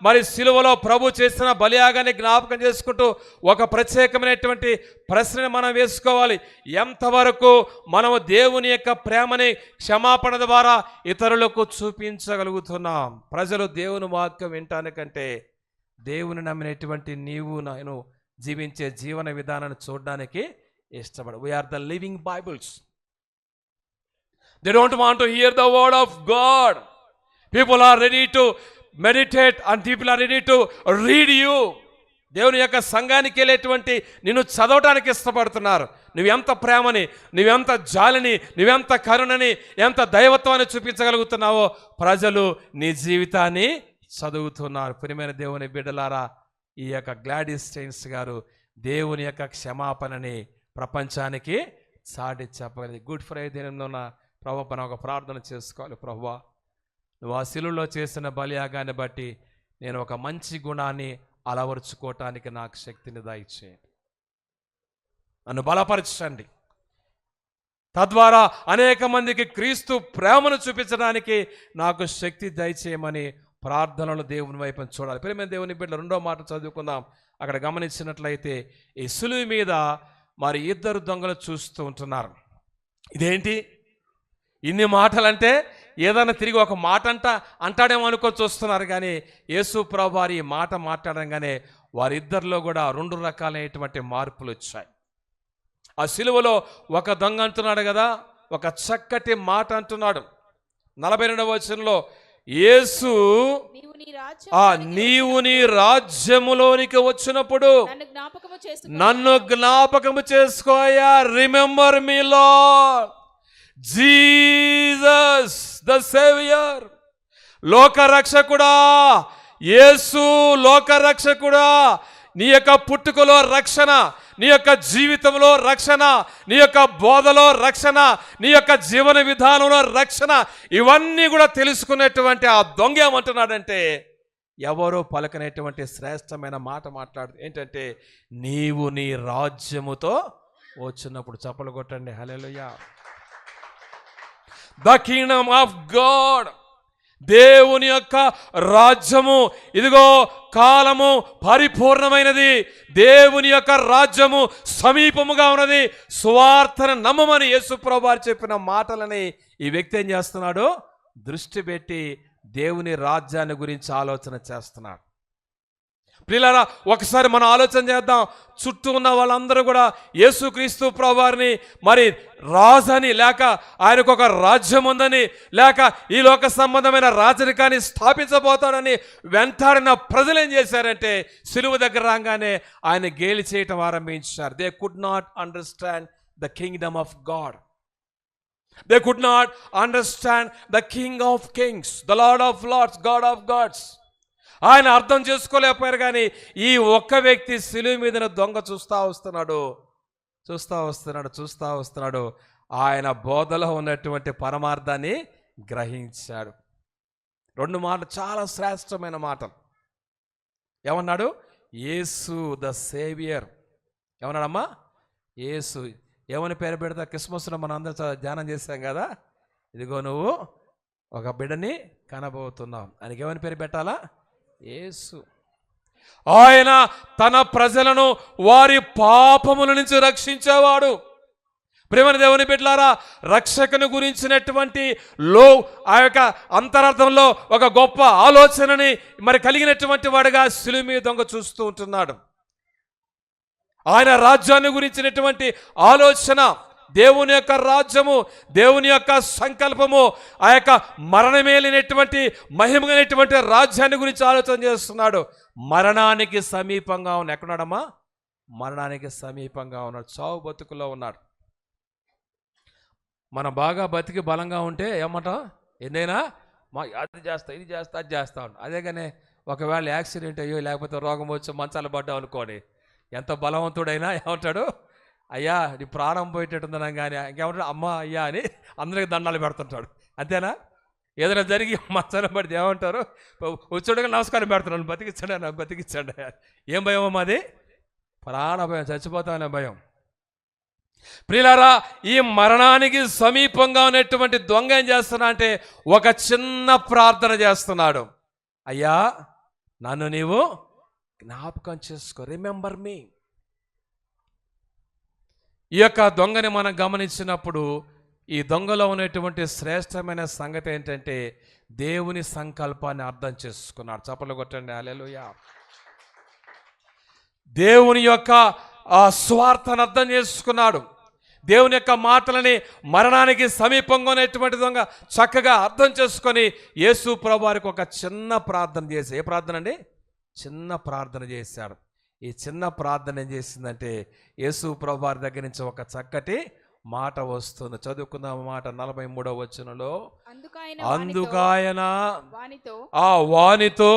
మరి సిలువలో ప్రభు చేసిన బలియాగాన్ని జ్ఞాపకం చేసుకుంటూ ఒక ప్రత్యేకమైనటువంటి ప్రశ్నని మనం వేసుకోవాలి. ఎంతవరకు మనము దేవుని యొక్క ప్రేమని క్షమాపణ ద్వారా ఇతరులకు చూపించగలుగుతున్నాం? ప్రజలు దేవుని వాక్యం వినటానికంటే దేవుని నమ్మినటువంటి నీవు నేను జీవించే జీవన విధానాన్ని చూడడానికి ఇష్టపడ. We are the living Bibles. They don't want to hear the word of God. People are ready to meditate and people are ready to read you. దేవుని యొక్క సంఘానికి వెళ్ళేటువంటి నిన్ను చదవటానికి ఇష్టపడుతున్నారు. నువ్వెంత ప్రేమని, నువ్వెంత జాలిని, నువ్వెంత కరుణని, ఎంత దైవత్వాన్ని చూపించగలుగుతున్నావో ప్రజలు నీ జీవితాన్ని చదువుతున్నారు. ప్రియమైన దేవుని బిడ్డలారా, ఈ యొక్క గ్లాడిస్ స్టెయిన్స్ గారు దేవుని యొక్క క్షమాపణని ప్రపంచానికి చాటి చెప్పగలిగింది. గుడ్ ఫ్రైడే దినంలో ప్రభు మనం ఒక ప్రార్థన చేసుకోవాలి. ప్రభువా, నువ్వు ఆ శిలువలో చేసిన బలియాగాన్ని బట్టి నేను ఒక మంచి గుణాన్ని అలవరుచుకోవటానికి నాకు శక్తిని దయచేయండి. నన్ను బలపరచండి. తద్వారా అనేక మందికి క్రీస్తు ప్రేమను చూపించడానికి నాకు శక్తి దయచేయమని ప్రార్థనలు దేవుని వైపు చూడాలి. ప్రియమైన దేవుని బిడ్డలు, 2వ మాట చదువుకుందాం. అక్కడ గమనించినట్లయితే ఈ సిలువ మీద మరి 2 దొంగలు చూస్తూ ఉంటున్నారు. ఇదేంటి ఇన్ని మాటలంటే ఏదైనా తిరిగి ఒక మాట అంటాడేమో అనుకొని చూస్తున్నారు. కానీ యేసు ప్రభు వారి ఈ మాట మాట్లాడంగానే వారిద్దరిలో కూడా 2 రకాలైనటువంటి మార్పులు వచ్చాయి. ఆ సిలువలో ఒక దొంగ అంటున్నాడు కదా, ఒక చక్కటి మాట అంటున్నాడు. 42వ వచనంలో యేసు నీవు నీ రాజ్యములోనికి వచ్చినప్పుడు నన్ను జ్ఞాపకము చేసుకోయా. Remember me Lord Jesus the saviour. లోకరక్షకుడా యేసు, లోకరక్షకుడా, నీ యొక్క పుట్టుకలో రక్షణ, నీ యొక్క జీవితంలో రక్షణ, నీ యొక్క బోధలో రక్షణ, నీ యొక్క జీవన విధానంలో రక్షణ, ఇవన్నీ కూడా తెలుసుకునేటువంటి ఆ దొంగ ఏమంటున్నాడంటే ఎవరో పలకనేటువంటి శ్రేష్టమైన మాట మాట్లాడు. ఏంటంటే నీవు నీ రాజ్యముతో వచ్చినప్పుడు. చప్పలు కొట్టండి హల్లెలూయా. ద కింగ్డమ్ ఆఫ్ గాడ్, దేవుని యొక్క రాజ్యము, ఇదిగో కాలము పరిపూర్ణమైనది. దేవుని యొక్క రాజ్యము సమీపముగా ఉన్నది. సువార్తను నమ్మమని యేసు ప్రభువు చెప్పిన మాటలని ఈ వ్యక్తి ఏం చేస్తున్నాడు? దృష్టి పెట్టి దేవుని రాజ్యాన్ని గురించి ఆలోచన చేస్తున్నాడు. ప్రియులారా, ఒకసారి మనం ఆలోచన చేద్దాం. చుట్టూ ఉన్న వాళ్ళందరూ కూడా యేసుక్రీస్తు ప్రభువారిని మరి రాజని, లేక ఆయనకు ఒక రాజ్యం ఉందని, లేక ఈ లోక సంబంధమైన రాజరికాన్ని స్థాపించబోతాడని వెంటాడిన ప్రజలు ఏం చేశారంటే సిలువ దగ్గర రాగానే ఆయన గేలి చేయటం ఆరంభించారు. They could not understand the Kingdom of God. They could not understand the King of Kings, the Lord of Lords, God of Gods. ఆయన అర్థం చేసుకోలేకపోయారు. కానీ ఈ ఒక్క వ్యక్తి సిలువ మీద దొంగ చూస్తూ వస్తున్నాడు. ఆయన బోధలో ఉన్నటువంటి పరమార్థాన్ని గ్రహించాడు. 2 మాటలు, చాలా శ్రేష్టమైన మాటలు. ఏమన్నాడు? యేసు ద సేవియర్. ఏమన్నాడమ్మా? యేసు. ఏమని పేరు పెడతా? క్రిస్మస్లో మనం అందరూ ధ్యానం చేశాం కదా, ఇదిగో నువ్వు ఒక బిడ్డని కనబోతున్నావు. ఆయనకి ఏమని పేరు పెట్టాలా? యేసు. ఆయన తన ప్రజలను వారి పాపముల నుంచి రక్షించేవాడు. ప్రియమైన దేవుని బిడ్డలారా, రక్షకుని గురించినటువంటి ఆ యొక్క అంతరార్థంలో ఒక గొప్ప ఆలోచనని మరి కలిగినటువంటి వాడుగా సిలువ మీద దొంగ చూస్తూ ఉంటున్నాడు. ఆయన రాజ్యాన్ని గురించినటువంటి ఆలోచన, దేవుని యొక్క రాజ్యము, దేవుని యొక్క సంకల్పము, ఆ యొక్క మరణమేలినటువంటి మహిమగైనటువంటి రాజ్యాన్ని గురించి ఆలోచన చేస్తున్నాడు. మరణానికి సమీపంగా ఉన్నాడు. ఎక్కడున్నాడమ్మా? మరణానికి సమీపంగా ఉన్నాడు. చావు బతుకులో ఉన్నాడు. మనం బాగా బతికి బలంగా ఉంటే ఏమంటాం? ఎన్నైనా అది చేస్తా, ఇది చేస్తా, అది చేస్తా ఉంటాం. అదే కానీ ఒకవేళ యాక్సిడెంట్ అయ్యో లేకపోతే రోగం వచ్చి మంచాలు పడ్డాం అనుకోండి, ఎంత బలవంతుడైనా ఏమంటాడు? అయ్యా నీ ప్రాణం పోయేటట్టుందనం. కానీ ఇంకేమంటాడు? అమ్మ అయ్యా అని అందరికి దండాలు పెడుతుంటాడు. అంతేనా? ఏదైనా జరిగి మంచాలు పడితే ఏమంటారు? వచ్చాడుగా నమస్కారం పెడుతున్నాను, బతికించండి. ఏం భయం అమ్మా? అది ప్రాణ భయం, చచ్చిపోతామనే భయం. ప్రియులారా, ఈ మరణానికి సమీపంగా ఉన్నటువంటి దొంగ ఏం చేస్తున్నా అంటే ఒక చిన్న ప్రార్థన చేస్తున్నాడు. అయ్యా నన్ను నీవు జ్ఞాపకం చేసుకో, రిమెంబర్ మీ. ఈ యొక్క దొంగని మనం గమనించినప్పుడు ఈ దొంగలో ఉన్నటువంటి శ్రేష్టమైన సంగతి ఏంటంటే దేవుని సంకల్పాన్ని అర్థం చేసుకున్నాడు. చప్పట్లు కొట్టండి, హల్లెలూయా. దేవుని యొక్క స్వార్థాన్ని అర్థం చేసుకున్నాడు. దేవుని యొక్క మాటలని మరణానికి సమీపంగా ఉన్నటువంటి దొంగ చక్కగా అర్థం చేసుకొని యేసు ప్రభువారికి ఒక చిన్న ప్రార్థన చేసి, ఏ ప్రార్థన అండి? చిన్న ప్రార్థన చేశాడు. ఈ చిన్న ప్రార్థన ఏం చేసిందంటే యేసు ప్రభువారి దగ్గర నుంచి ఒక చక్కటి మాట వస్తుంది. చదువుకుందాం మాట 43వ వచనంలో. అందుకాయన వానితో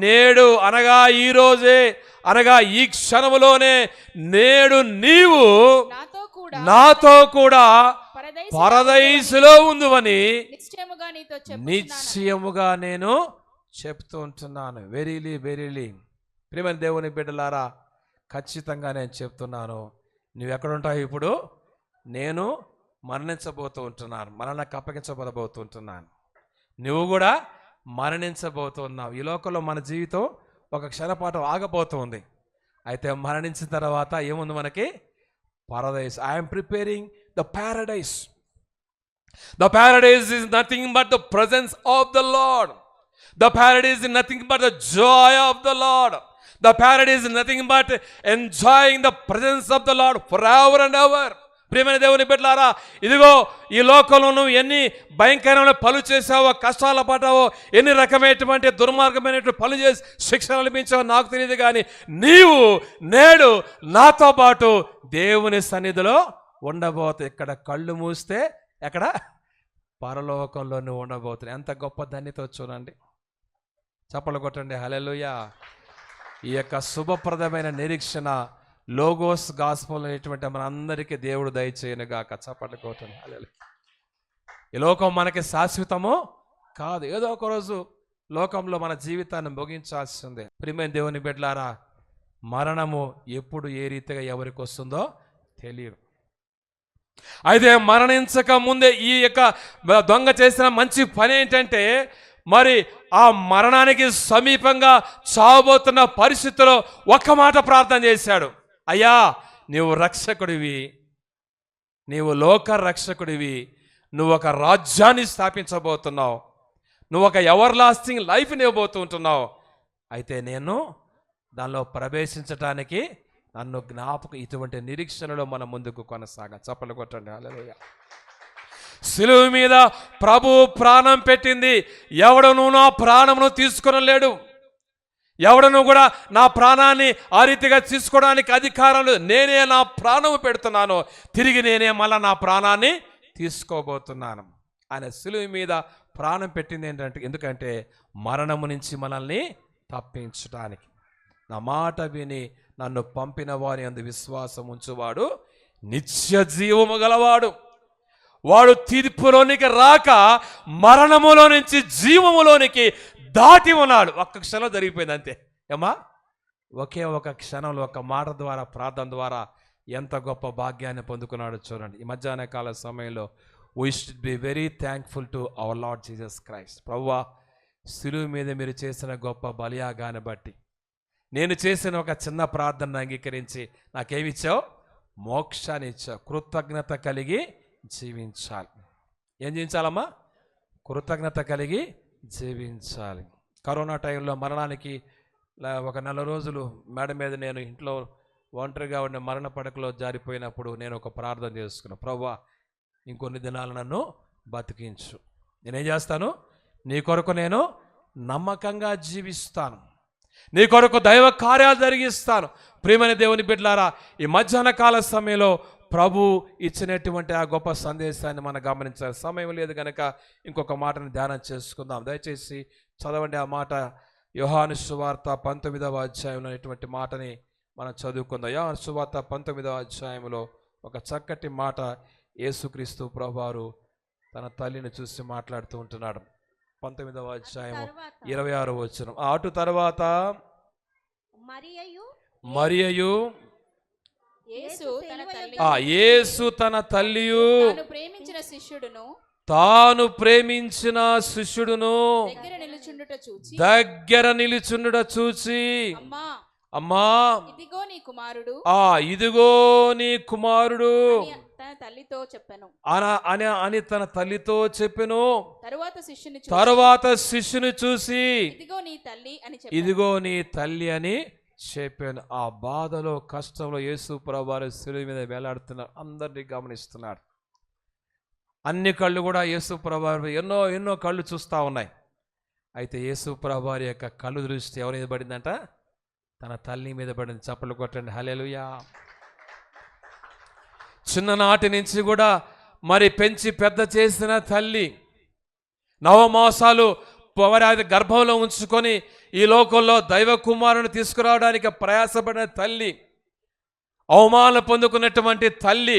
నేడు అనగా ఈ రోజే, అనగా ఈ క్షణములోనే, నేడు నీవు నాతో కూడా పరదైసులో ఉందువని నిశ్చయముగా నేను చెప్తూ ఉంటున్నాను. వెరీలీ ప్రియమైన దేవుని బిడ్డలారా, ఖచ్చితంగా నేను చెప్తున్నాను, నువ్వు ఎక్కడుంటావు ఇప్పుడు? నేను మరణించబోతూ ఉంటున్నాను, మరణానికి అప్పగించబోతుంటున్నాను. నువ్వు కూడా మరణించబోతున్నావు. ఈ లోకంలో మన జీవితం ఒక క్షణపాటు ఆగబోతుంది. అయితే మరణించిన తర్వాత ఏముంది మనకి? Paradise. I'm preparing the Paradise. The Paradise is nothing but the presence of the lord. The paradise is nothing but the joy of the Lord. The paradise is nothing but enjoying the presence of the Lord forever and ever. ప్రియమైన దేవుని బిడ్డలారా, ఇదిగో ఈ లోకంలో నువ్వు ఎన్ని భయంకరమైన పనులు చేసావో, కష్టాలు పడ్డావో, ఎన్ని రకమైనటువంటి దుర్మార్గమైనటువంటి పనులు చేసి శిక్షణ అనిపించావో నాకు తెలియదు. కానీ నీవు నేడు నాతో పాటు దేవుని సన్నిధిలో ఉండబోతావు. ఇక్కడ కళ్ళు మూస్తే ఎక్కడ? పరలోకంలో నువ్వు ఉండబోతున్నావు. ఎంత గొప్ప ధన్యత చూడండి. చప్పలు కొట్టండి, హల్లెలూయా. ఈ యొక్క శుభప్రదమైన నిరీక్షణ లోగోస్ గాస్పెల్ అనేటువంటి మనందరికీ దేవుడు దయచేయనుగాక. చప్పట్లు కొట్టండి, హల్లెలూయా. ఈ లోకం మనకి శాశ్వతము కాదు. ఏదో ఒక రోజు లోకంలో మన జీవితాన్ని ముగించాల్సిందే. ప్రియమైన దేవుని బిడ్డలారా, మరణము ఎప్పుడు ఏ రీతిగా ఎవరికి వస్తుందో తెలియదు. అయితే మరణించక ముందే ఈ యొక్క దొంగ చేసిన మంచి పని ఏంటంటే, మరి ఆ మరణానికి సమీపంగా చావబోతున్న పరిస్థితిలో ఒక్క మాట ప్రార్థన చేశాడు. అయ్యా నీవు రక్షకుడివి, నీవు లోక రక్షకుడివి, నువ్వు ఒక రాజ్యాన్ని స్థాపించబోతున్నావు, నువ్వు ఒక ఎవర్ లాస్టింగ్ లైఫ్ని ఇవ్వబోతుంటున్నావు. అయితే నేను దానిలో ప్రవేశించటానికి నన్ను జ్ఞాపకం, ఇటువంటి నిరీక్షణలో మనం ముందుకు కొనసాగాలి. చప్పలు కొట్టండి. హల్లెలూయా. సిలువ మీద ప్రభు ప్రాణం పెట్టింది. ఎవడను నా ప్రాణమును తీసుకొనలేడు. ఎవడను కూడా నా ప్రాణాన్ని ఆ రీతిగా తీసుకోవడానికి అధికారం లేదు. నేనే నా ప్రాణము పెడుతున్నాను, తిరిగి నేనే మళ్ళా నా ప్రాణాన్ని తీసుకోబోతున్నాను. ఆయన సిలువ మీద ప్రాణం పెట్టింది ఏంటంటే, ఎందుకంటే మరణము నుంచి మనల్ని తప్పించడానికి. నా మాట విని నన్ను పంపిన వారి అందు విశ్వాసం ఉంచువాడు నిత్య జీవము గలవాడు. వాడు తీర్పులోనికి రాక మరణములో నుంచి జీవములోనికి దాటి ఉన్నాడు. ఒక్క క్షణం జరిగిపోయింది అంతే. ఏమా, ఒకే ఒక క్షణంలో ఒక మాట ద్వారా, ప్రార్థన ద్వారా ఎంత గొప్ప భాగ్యాన్ని పొందుకున్నాడు చూడండి. ఈ మధ్యాహ్న కాల సమయంలో we should be very thankful to our Lord Jesus Christ. ప్రభువా, సిలువ మీద మీరు చేసిన గొప్ప బలియాగాన్ని బట్టి, నేను చేసిన ఒక చిన్న ప్రార్థనను అంగీకరించి నాకేమిచ్చావు? మోక్షాన్ని ఇచ్చావు. కృతజ్ఞత కలిగి జీవించాలి. ఏం జీవించాలమ్మా? కృతజ్ఞత కలిగి జీవించాలి. కరోనా టైంలో మరణానికి ఒక 4 రోజులు మేడ మీద నేను ఇంట్లో ఒంటరిగా ఉండే మరణ పడకలో జారిపోయినప్పుడు నేను ఒక ప్రార్థన చేసుకున్నాను. ప్రభువా, ఇంకొన్ని దినాలు నన్ను బతికించు. నేనేం చేస్తాను? నీ కొరకు నేను నమ్మకంగా జీవిస్తాను, నీ కొరకు దైవ కార్యాలు జరిగిస్తాను. ప్రియమైన దేవుని బిడ్డలారా, ఈ మధ్యాహ్న కాల సమయంలో ప్రభు ఇచ్చినటువంటి ఆ గొప్ప సందేశాన్ని మనం గమనించాలి. సమయం లేదు కనుక ఇంకొక మాటను ధ్యానం చేసుకుందాం. దయచేసి చదవండి ఆ మాట. యోహాను సువార్త 19వ అధ్యాయంలో అనేటువంటి మాటని మనం చదువుకుందాం. యోహాను సువార్త 19వ అధ్యాయంలో ఒక చక్కటి మాట యేసుక్రీస్తు ప్రభువారు తన తల్లిని చూసి మాట్లాడుతూ ఉంటున్నాడు. 19వ అధ్యాయం 26వ వచనం. అటు తర్వాత మరియయు యేసు తన తల్లియు తాను ప్రేమించిన శిష్యుడును దగ్గర నిలుచుండుట చూచి, అమ్మా, ఇదిగో నీ కుమారుడు అని తన తల్లితో చెప్పెను. తరువాత శిష్యుని చూసి, ఇదిగో నీ తల్లి అని చెప్పాను. ఆ బాధలో, కష్టంలో యేసు ప్రభువారు శిలువ మీద వేలాడుతున్నారు. అందరినీ గమనిస్తున్నాడు. అన్ని కళ్ళు కూడా యేసు ప్రభువారు ఎన్నో కళ్ళు చూస్తూ ఉన్నాయి. అయితే యేసు ప్రభువారి యొక్క కళ్ళు దృష్టి ఎవరి మీద పడిందంట? తన తల్లి మీద పడింది. చప్పలు కొట్టండి. హల్లెలూయా. చిన్ననాటి నుంచి కూడా మరి పెంచి పెద్ద చేసిన తల్లి, 9 మాసాలు వారి గర్భంలో ఉంచుకొని ఈ లోకంలో దైవ కుమారుని తీసుకురావడానికి ప్రయాసపడిన తల్లి, అవమానం పొందుకున్నటువంటి తల్లి,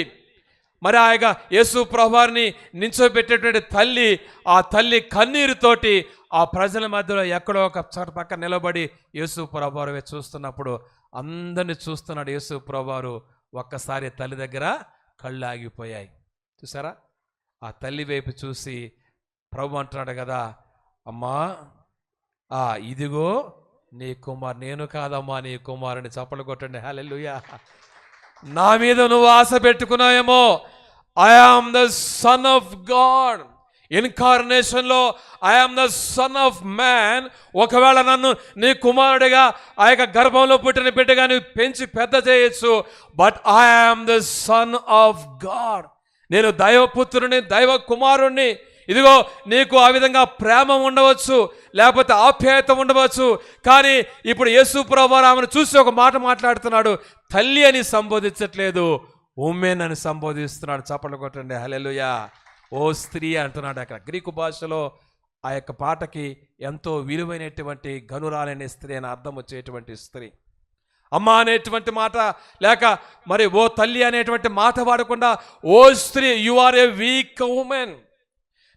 మరి ఆయన యేసు ప్రభువారిని నించోబెట్టేటువంటి తల్లి, ఆ తల్లి కన్నీరుతోటి ఆ ప్రజల మధ్యలో ఎక్కడో ఒక చోట పక్క నిలబడి యేసు ప్రభువారు చూస్తున్నప్పుడు అందరిని చూస్తున్నాడు యేసు ప్రభువారు. ఒక్కసారి తల్లి దగ్గర కళ్ళు ఆగిపోయాయి. చూసారా? ఆ తల్లి వైపు చూసి ప్రభు అంటున్నాడు కదా, అమ్మా, ఇదిగో నీ కుమారు. నేను కాదమ్మా నీ కుమారుని. చప్పలు కొట్టండి. హల్లెలూయా. నా మీద నువ్వు ఆశ పెట్టుకున్నావేమో. I am the son of God. ఇన్కార్నేషన్లో I am the son of man. ఒకవేళ నన్ను నీ కుమారుడిగా ఆ యొక్క గర్భంలో పుట్టిన బిడ్డగా నువ్వు పెంచి పెద్ద చేయొచ్చు, but I am the son of God. నేను దైవపుత్రుని, దైవ కుమారుణ్ణి. ఇదిగో నీకు ఆ విధంగా ప్రేమ ఉండవచ్చు, లేకపోతే ఆప్యాయత ఉండవచ్చు, కానీ ఇప్పుడు యేసు ప్రభువారు ఆమెను చూసి ఒక మాట మాట్లాడుతున్నాడు. తల్లి అని సంబోధించట్లేదు, ఉమెన్ అని సంబోధిస్తున్నాడు. చప్పట్లు కొట్టండి. హల్లెలూయా. ఓ స్త్రీ అంటున్నాడు. అక్కడ గ్రీకు భాషలో ఆ యొక్క పాటకి ఎంతో విలువైనటువంటి గనురాలనే స్త్రీ అని అర్థం వచ్చేటువంటి స్త్రీ. అమ్మ అనేటువంటి మాట లేక మరి ఓ తల్లి అనేటువంటి మాట వాడకుండా ఓ స్త్రీ, you are a weak woman.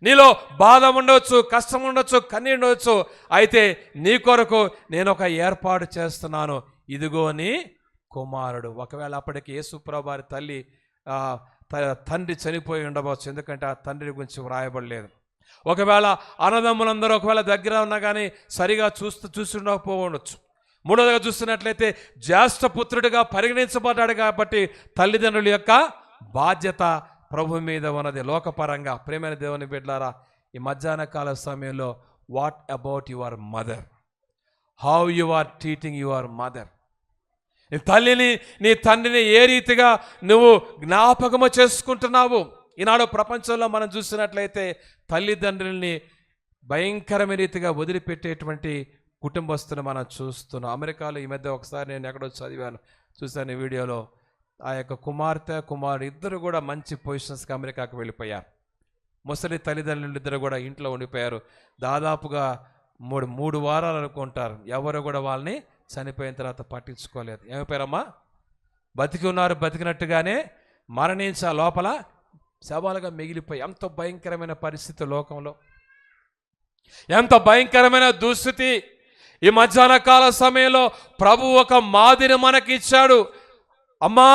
నీలో బాధ ఉండవచ్చు, కష్టం ఉండొచ్చు, కన్నీరు ఉండవచ్చు, అయితే నీ కొరకు నేను ఒక ఏర్పాటు చేస్తున్నాను. ఇదిగో నీ కుమారుడు. ఒకవేళ అప్పటికి యేసు ప్రభువారి తల్లి తండ్రి చనిపోయి ఉండవచ్చు, ఎందుకంటే ఆ తండ్రి గురించి వ్రాయబడలేదు. ఒకవేళ అన్నదమ్ములందరూ ఒకవేళ దగ్గర ఉన్నా కానీ సరిగా చూసి ఉండకపోవచ్చు. మూడోదిగా చూస్తున్నట్లయితే జ్యేష్ఠ పుత్రుడిగా పరిగణించబడ్డాడు కాబట్టి తల్లిదండ్రుల యొక్క బాధ్యత ప్రభు మీద ఉన్నది లోకపరంగా. ప్రేమైన దేవుని బిడ్డలారా, ఈ మధ్యాహ్న కాల సమయంలో what about your mother? How you are treating your mother. నీ తల్లిని, నీ తండ్రిని ఏ రీతిగా నువ్వు జ్ఞాపకము చేసుకుంటున్నావు. ఈనాడు ప్రపంచంలో మనం చూసినట్లయితే తల్లిదండ్రుల్ని భయంకరమైన రీతిగా వదిలిపెట్టేటువంటి కుటుంబస్తుని మనం చూస్తున్నాం. అమెరికాలో ఈ మధ్య ఒకసారి నేను ఎక్కడో చూశాను వీడియోలో, ఆ యొక్క కుమారుడు ఇద్దరు కూడా మంచి పొజిషన్స్కి అమెరికాకు వెళ్ళిపోయారు. ముసలి తల్లిదండ్రులు ఇద్దరు కూడా ఇంట్లో ఉండిపోయారు. దాదాపుగా మూడు వారాలు అనుకుంటారు. ఎవరు కూడా వాళ్ళని చనిపోయిన తర్వాత పట్టించుకోలేదు. ఏమైపోయారమ్మా? బతికి ఉన్నారు, బతికినట్టుగానే మరణించా లోపల శవాలుగా మిగిలిపోయి. ఎంత భయంకరమైన పరిస్థితి లోకంలో, ఎంత భయంకరమైన దుస్థితి. ఈ మధ్యాహ్న కాల సమయంలో ప్రభు ఒక మాదిరి మనకి ఇచ్చాడు. అమ్మా,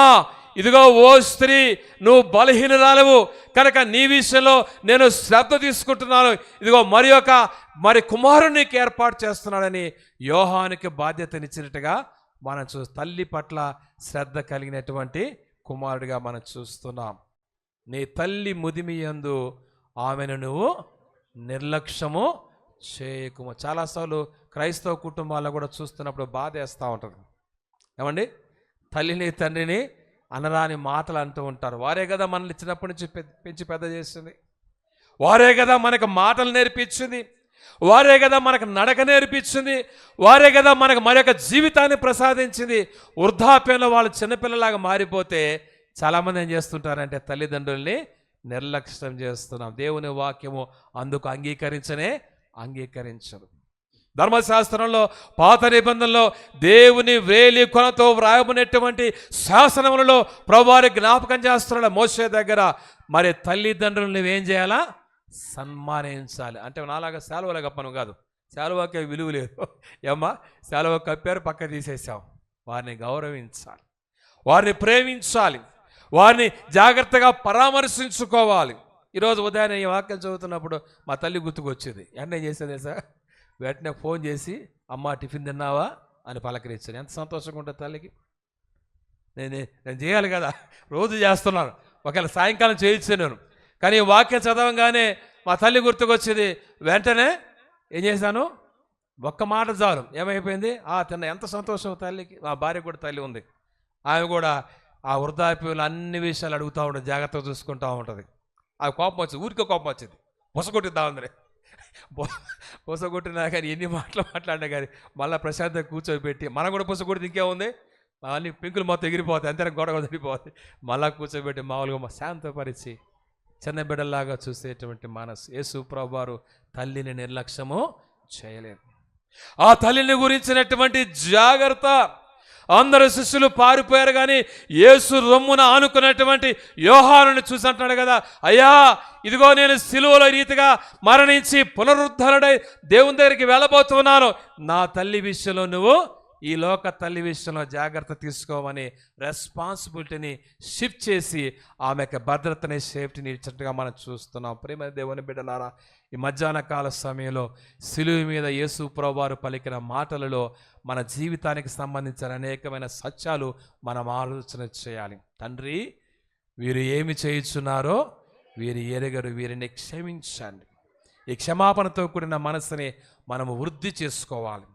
ఇదిగో ఓ స్త్రీ, నువ్వు బలహీనురాలవు కనుక నీ విషయంలో నేను శ్రద్ధ తీసుకుంటున్నాను. ఇదిగో మరి కుమారుని నీకు ఏర్పాటు చేస్తున్నాడని యోహానికి బాధ్యతనిచ్చినట్టుగా మనం తల్లి పట్ల శ్రద్ధ కలిగినటువంటి కుమారుడిగా మనం చూస్తున్నాం. నీ తల్లి ముదిమియందు ఆమెను నువ్వు నిర్లక్ష్యము చేయకుము. చాలాసార్లు క్రైస్తవ కుటుంబాల్లో కూడా చూస్తున్నప్పుడు బాధ వేస్తూ ఉంటుంది. ఏమండి? తల్లిని తండ్రిని అనరాని మాటలు అంటూ ఉంటారు. వారే కదా మనల్ని చిన్నప్పటి నుంచి పెంచి పెద్ద చేసింది. వారే కదా మనకు మాటలు నేర్పించింది. వారే కదా మనకు నడక నేర్పించింది. వారే కదా మనకు మరొక జీవితాన్ని ప్రసాదించింది. వృద్ధాప్యంలో వాళ్ళు చిన్నపిల్లలాగా మారిపోతే చాలామంది ఏం చేస్తుంటారంటే తల్లిదండ్రుల్ని నిర్లక్ష్యం చేస్తున్నాం. దేవుని వాక్యము అందుకు అంగీకరించదు. ధర్మశాస్త్రంలో పాత నిబంధనలో దేవుని వేలి కొనతో వ్రాయబడినటువంటి శాసనములలో ప్రభువారి జ్ఞాపకం చేస్తున్నాడు మోషే దగ్గర. మరి తల్లిదండ్రులు నువ్వేం చేయాలా? సన్మానించాలి. అంటే నాలాగా శాలువలు కప్పను కాదు, శాలువకే విలువ లేదు. ఏమ్మా, శాలువ కప్పారు, పక్క తీసేసాం. వారిని గౌరవించాలి, వారిని ప్రేమించాలి, వారిని జాగ్రత్తగా పరామర్శించుకోవాలి. ఈరోజు ఉదయం ఈ వాక్యం చదువుతున్నప్పుడు మా తల్లి గుర్తుకొచ్చేది. వెంటనే చేసేది సార్, వెంటనే ఫోన్ చేసి అమ్మ టిఫిన్ తిన్నావా అని పలకరించాను. ఎంత సంతోషంగా ఉంటుంది తల్లికి. నేను చేయాలి కదా, రోజు చేస్తున్నాను. ఒకవేళ సాయంకాలం చేయించాను నేను, కానీ ఈ వాక్యం చదవంగానే మా తల్లి గుర్తుకొచ్చేది. వెంటనే ఏం చేశాను? ఒక్క మాట చాలు, ఏమైపోయింది? తిన్న. ఎంత సంతోషం తల్లికి. మా భార్య కూడా తల్లి ఉంది. ఆమె కూడా ఆ వృద్ధాప్యంలో అన్ని విషయాలు అడుగుతూ ఉంటుంది, జాగ్రత్తగా చూసుకుంటూ ఉంటుంది. ఆ కోపం వచ్చింది, ఊరికే కోపం వచ్చింది, పొసగొట్టిద్దామందరే. పొసగొట్టినా కానీ ఎన్ని మాటలు మాట్లాడినా కానీ మళ్ళీ ప్రశాంతంగా కూర్చోబెట్టి, మనం కూడా పొసగొడితే ఇంకేముంది, అన్ని పింకులు మొత్తం ఎగిరిపోతాయి, అంతే గొడవ తిరిగిపోతాయి. మళ్ళీ కూర్చోబెట్టి మామూలుగా శాంతపరిచి చిన్న బిడ్డలాగా చూసేటువంటి మనసు. యేసు ప్రభువారు తల్లిని నిర్లక్ష్యము చేయలేదు. ఆ తల్లిని గురించినటువంటి జాగ్రత్త. అందరు శిష్యులు పారిపోయారు, కానీ యేసు రొమ్మున ఆనుకున్నటువంటి యోహానుని చూసి అంటున్నాడు కదా, అయ్యా ఇదిగో నేను సిలువలో రీతిగా మరణించి పునరుద్ధరణై దేవుని దగ్గరికి వెళ్ళబోతున్నాను. నా తల్లి విషయంలో నువ్వు ఈ లోక తల్లి విషయంలో జాగ్రత్త తీసుకోమని రెస్పాన్సిబిలిటీని షిఫ్ట్ చేసి ఆమెకు భద్రతని, సేఫ్టీని ఇచ్చినట్టుగా మనం చూస్తున్నాం. ప్రేమ దేవుని బిడ్డలారా, ఈ మధ్యాహ్న కాల సమయంలో సిలువ మీద యేసు ప్రభువారు పలికిన మాటలలో మన జీవితానికి సంబంధించిన అనేకమైన సత్యాలు మనం ఆలోచన చేయాలి. తండ్రి, వీరు ఏమి చేయుచున్నారో వీరు ఎరగరు, వీరిని క్షమించండి. ఈ క్షమాపణతో కూడిన మనసుని మనము వృద్ధి చేసుకోవాలి.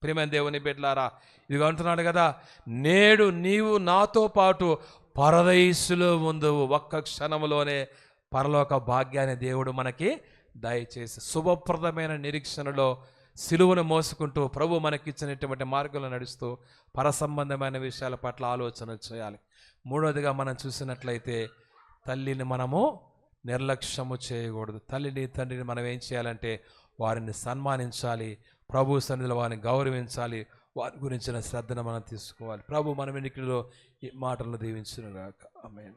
ప్రియమైన దేవుని బిడ్డలారా, ఇదిగో అంటున్నాడు కదా, నేడు నీవు నాతో పాటు పరదైసులో ముందు ఒక్క క్షణంలోనే పరలోక భాగ్యాన్ని దేవుడు మనకి దయచేసి శుభప్రదమైన నిరీక్షణలో సిలువను మోసుకుంటూ ప్రభు మనకిచ్చినటువంటి మార్గంలో నడుస్తూ పరసంబంధమైన విషయాల పట్ల ఆలోచన చేయాలి. మూడవదిగా మనం చూసినట్లయితే తల్లిని మనము నిర్లక్ష్యము చేయకూడదు. తల్లిని తండ్రిని మనం ఏం చేయాలంటే వారిని సన్మానించాలి, ప్రభు సన్నిధిలో వారిని గౌరవించాలి, వారి గురించిన శ్రద్ధను మనం తీసుకోవాలి. ప్రభు మన వెనుకలో ఈ మాటలను దీవించును గాక. ఆమేన్.